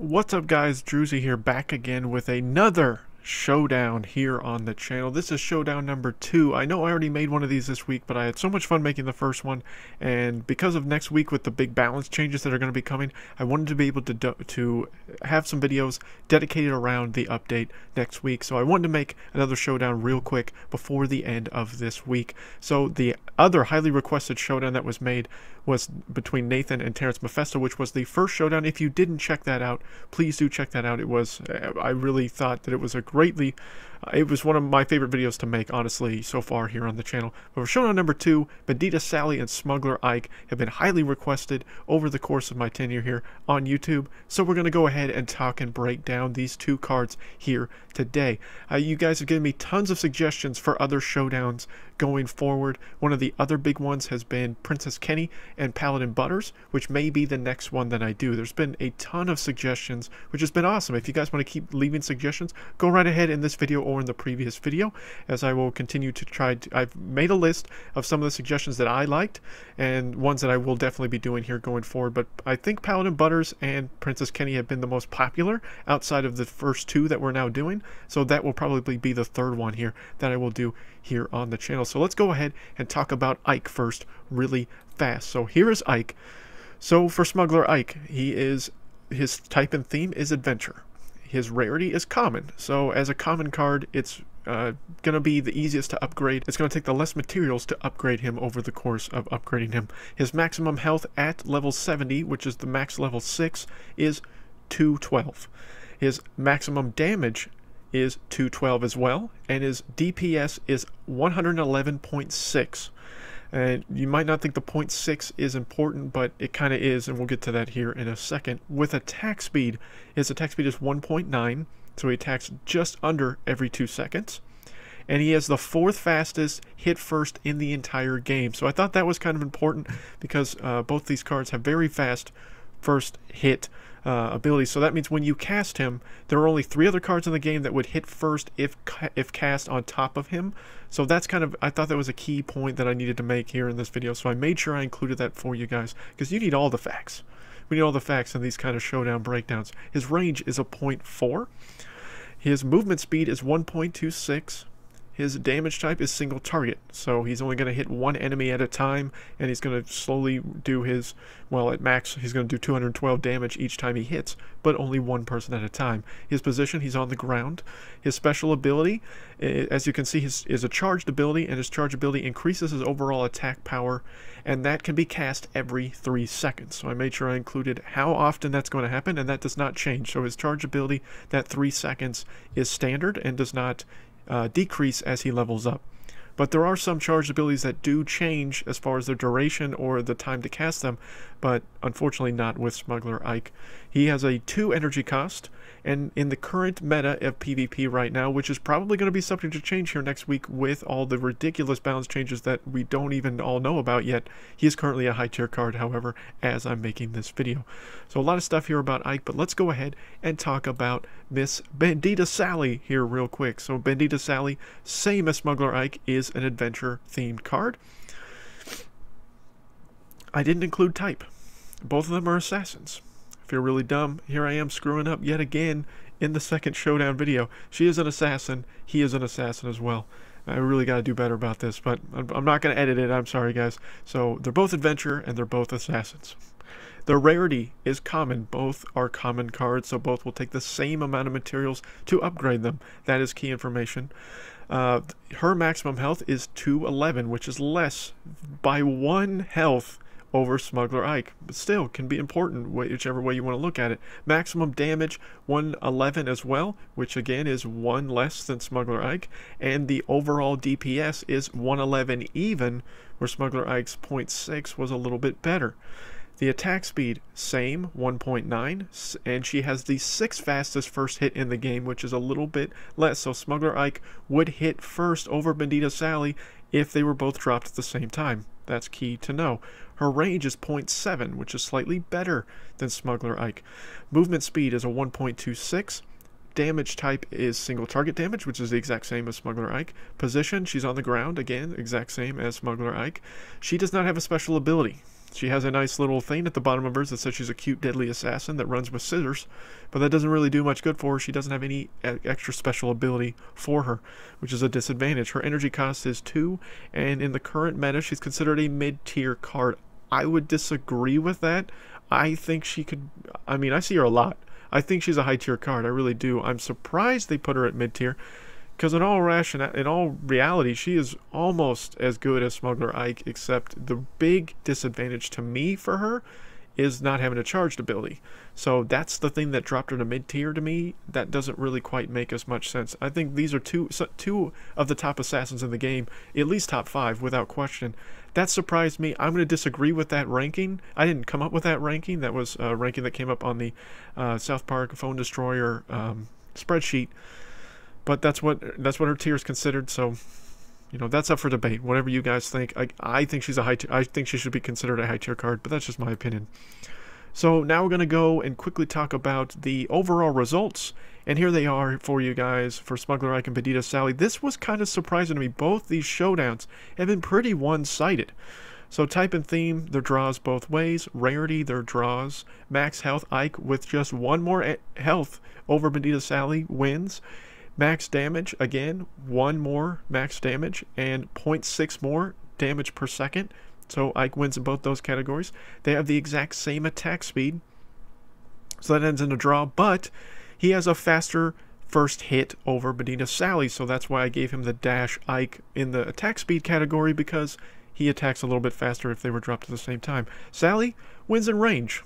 What's up, guys? Drewzy here, back again with another Showdown here on the channel. This is Showdown number 2. I know I already made one of these this week, but I had so much fun making the first one, and because of next week with the big balance changes that are going to be coming, I wanted to be able to have some videos dedicated around the update next week. So I wanted to make another Showdown real quick before the end of this week. So the other highly requested Showdown that was made was between Nathan and Terrence Mephisto, which was the first Showdown. If you didn't check that out, please do check that out. It was, I really thought that it was it was one of my favorite videos to make, honestly, so far here on the channel. But for Showdown number 2, Bandita Sally and Smuggler Ike have been highly requested over the course of my tenure here on YouTube. So we're going to go ahead and talk and break down these two cards here today. You guys have given me tons of suggestions for other Showdowns going forward. One of the other big ones has been Princess Kenny and Paladin Butters, which may be the next one that I do. There's been a ton of suggestions, which has been awesome. If you guys want to keep leaving suggestions, go right ahead in this video or in the previous video, as I will continue to try to... I've made a list of some of the suggestions that I liked and ones that I will definitely be doing here going forward, but I think Paladin Butters and Princess Kenny have been the most popular outside of the first two that we're now doing, so that will probably be the third one here that I will do here on the channel. So let's go ahead and talk about Ike first really fast. So here is Ike. So for Smuggler Ike, his type and theme is adventure. His rarity is common. So as a common card, it's going to be the easiest to upgrade. It's going to take the less materials to upgrade him over the course of upgrading him. His maximum health at level 70, which is the max level 6, is 212. His maximum damage is 212 as well, and his DPS is 111.6. And you might not think the 0.6 is important, but it kind of is, and we'll get to that here in a second. With attack speed, his attack speed is 1.9, so he attacks just under every 2 seconds. And he has the 4th fastest hit first in the entire game. So I thought that was kind of important because both these cards have very fast first hit ability. So that means when you cast him, there are only 3 other cards in the game that would hit first if cast on top of him. So that's kind of, I thought that was a key point that I needed to make here in this video. So I made sure I included that for you guys, because you need all the facts. We need all the facts in these kind of Showdown breakdowns. His range is a 0.4. His movement speed is 1.26. His damage type is single target, so he's only going to hit one enemy at a time, and he's going to slowly do his, well, at max, he's going to do 212 damage each time he hits, but only one person at a time. His position, he's on the ground. His special ability, as you can see, is a charged ability, and his charge ability increases his overall attack power, and that can be cast every 3 seconds. So I made sure I included how often that's going to happen, and that does not change. So his charge ability, that 3 seconds, is standard and does not decrease as he levels up. But there are some charged abilities that do change as far as their duration or the time to cast them, but unfortunately not with Smuggler Ike. He has a 2 energy cost, and in the current meta of PvP right now, which is probably going to be subject to change here next week with all the ridiculous balance changes that we don't even all know about yet, he is currently a high tier card, however, as I'm making this video. So a lot of stuff here about Ike, but let's go ahead and talk about Miss Bandita Sally here real quick. So Bandita Sally, same as Smuggler Ike, is an adventure themed card. I didn't include type. Both of them are assassins. If you're really dumb, here I am screwing up yet again in the second Showdown video. She is an assassin. He is an assassin as well. I really got to do better about this, but I'm not going to edit it. I'm sorry, guys. So they're both adventure and they're both assassins. Their rarity is common. Both are common cards, so both will take the same amount of materials to upgrade them. That is key information. Her maximum health is 211, which is less by 1 health over Smuggler Ike, but still can be important whichever way you want to look at it. Maximum damage 111 as well, which again is 1 less than Smuggler Ike, and the overall DPS is 111 even, where Smuggler Ike's 0.6 was a little bit better. The attack speed, same, 1.9, and she has the 6th fastest first hit in the game, which is a little bit less, so Smuggler Ike would hit first over Bandita Sally if they were both dropped at the same time. That's key to know. Her range is 0.7, which is slightly better than Smuggler Ike. Movement speed is a 1.26. Damage type is single target damage, which is the exact same as Smuggler Ike. Position, she's on the ground, again, exact same as Smuggler Ike. She does not have a special ability. She has a nice little thing at the bottom of hers that says she's a cute, deadly assassin that runs with scissors, but that doesn't really do much good for her. She doesn't have any extra special ability for her, which is a disadvantage. Her energy cost is 2, and in the current meta, she's considered a mid-tier card. I would disagree with that. I think she could, I mean, I see her a lot. I think she's a high-tier card. I really do. I'm surprised they put her at mid-tier, because in all reality, she is almost as good as Smuggler Ike, except the big disadvantage to me for her is not having a charged ability. So that's the thing that dropped her to mid-tier to me. That doesn't really quite make as much sense. I think these are two of the top assassins in the game, at least top 5 without question. That surprised me. I'm going to disagree with that ranking. I didn't come up with that ranking. That was a ranking that came up on the South Park Phone Destroyer spreadsheet. But that's what her tier is considered. So, you know, that's up for debate. Whatever you guys think. I think she's a high tier. I think she should be considered a high tier card, but that's just my opinion. So now we're going to go and quickly talk about the overall results. And here they are for you guys for Smuggler Ike and Bandita Sally. This was kind of surprising to me. Both these showdowns have been pretty one-sided. So type and theme, their draws both ways. Rarity, their draws. Max health, Ike with just 1 more health over Bandita Sally wins. Max damage, again, 1 more max damage and 0.6 more damage per second. So Ike wins in both those categories. They have the exact same attack speed. So that ends in a draw, but he has a faster first hit over Bandita Sally. So that's why I gave him the dash Ike in the attack speed category, because he attacks a little bit faster if they were dropped at the same time. Sally wins in range.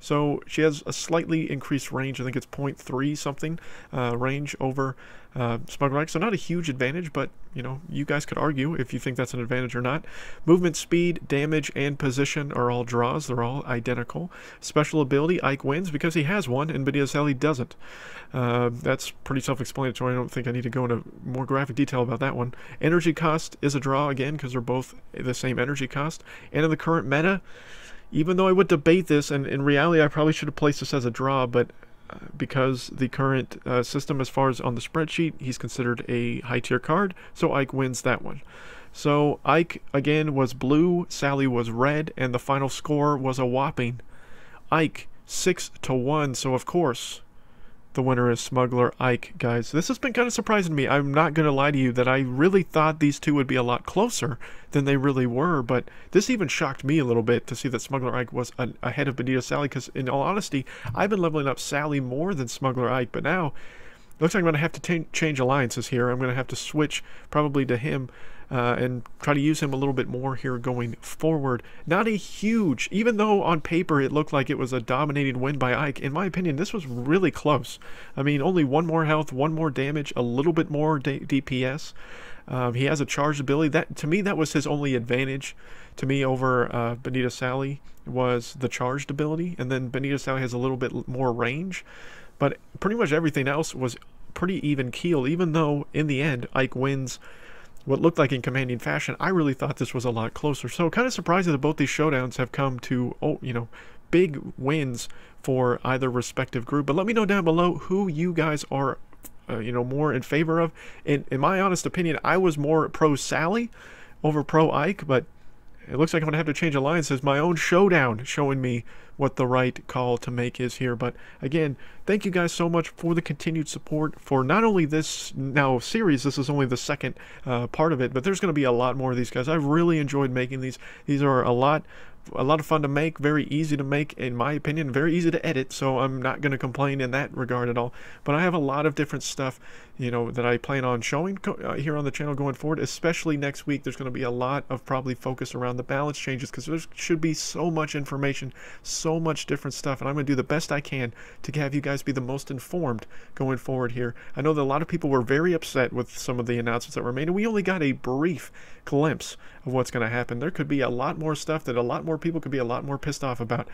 So she has a slightly increased range. I think it's 0.3 something range over Smuggler Ike. So not a huge advantage, but you know, you guys could argue if you think that's an advantage or not. Movement, speed, damage, and position are all draws. They're all identical. Special ability, Ike wins because he has one, and Bandita Sally doesn't. That's pretty self-explanatory. I don't think I need to go into more graphic detail about that one. Energy cost is a draw again because they're both the same energy cost. And in the current meta, even though I would debate this, and in reality I probably should have placed this as a draw, but because the current system as far as on the spreadsheet, he's considered a high tier card, so Ike wins that one. So Ike, again, was blue, Sally was red, and the final score was a whopping Ike 6-1, so of course the winner is Smuggler Ike, guys. This has been kind of surprising to me. I'm not going to lie to you that I really thought these two would be a lot closer than they really were, but this even shocked me a little bit to see that Smuggler Ike was ahead of Bandita Sally, because in all honesty, I've been leveling up Sally more than Smuggler Ike, but now it looks like I'm going to have to change alliances here. I'm going to have to switch probably to him and try to use him a little bit more here going forward. Not a huge, even though on paper it looked like it was a dominating win by Ike, in my opinion, this was really close. I mean, only 1 more health, 1 more damage, a little bit more DPS. He has a charged ability. That, to me, that was his only advantage to me over Bandita Sally, was the charged ability. And then Bandita Sally has a little bit more range. But pretty much everything else was pretty even keel, even though in the end Ike wins what looked like in commanding fashion. I really thought this was a lot closer. So kind of surprising that both these showdowns have come to, you know, big wins for either respective group. But let me know down below who you guys are, you know, more in favor of. In my honest opinion, I was more pro Sally over pro Ike, but it looks like I'm going to have to change alliances. My own showdown showing me what the right call to make is here. But again, thank you guys so much for the continued support for not only this now series. This is only the second part of it, but there's going to be a lot more of these guys. I've really enjoyed making these. These are a lot of fun to make, very easy to make in my opinion, very easy to edit, so I'm not going to complain in that regard at all. But I have a lot of different stuff, you know, that I plan on showing here on the channel going forward, especially next week. There's going to be a lot of probably focus around the balance changes, because there should be so much information, so much different stuff, and I'm going to do the best I can to have you guys be the most informed going forward here. I know that a lot of people were very upset with some of the announcements that were made, and we only got a brief glimpse of what's going to happen. There could be a lot more stuff that a lot more people could be a lot more pissed off about.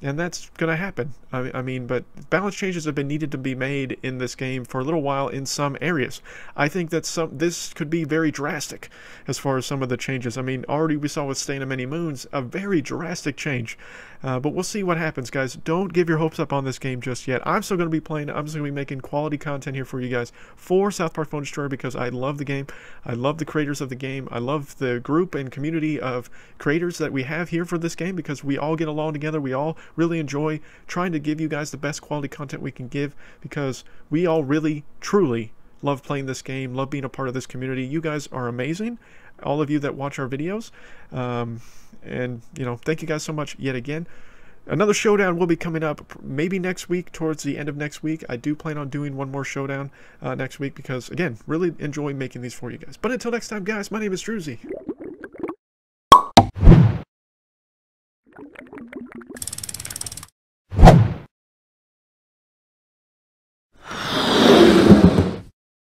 and that's going to happen. I mean, but balance changes have been needed to be made in this game for a little while in some areas. I think that this could be very drastic as far as some of the changes. I mean, already we saw with Stain of Many Moons a very drastic change, but we'll see what happens, guys. Don't give your hopes up on this game just yet. I'm still going to be playing. I'm still going to be making quality content here for you guys for South Park Phone Destroyer because I love the game. I love the creators of the game. I love the group and community of creators that we have here for this game because we all get along together. We all really enjoy trying to give you guys the best quality content we can give because we all really, truly love playing this game, love being a part of this community. You guys are amazing, all of you that watch our videos. And, you know, thank you guys so much yet again. Another Showdown will be coming up maybe next week, towards the end of next week. I do plan on doing one more Showdown next week because, again, really enjoy making these for you guys. But until next time, guys, my name is Drewzy.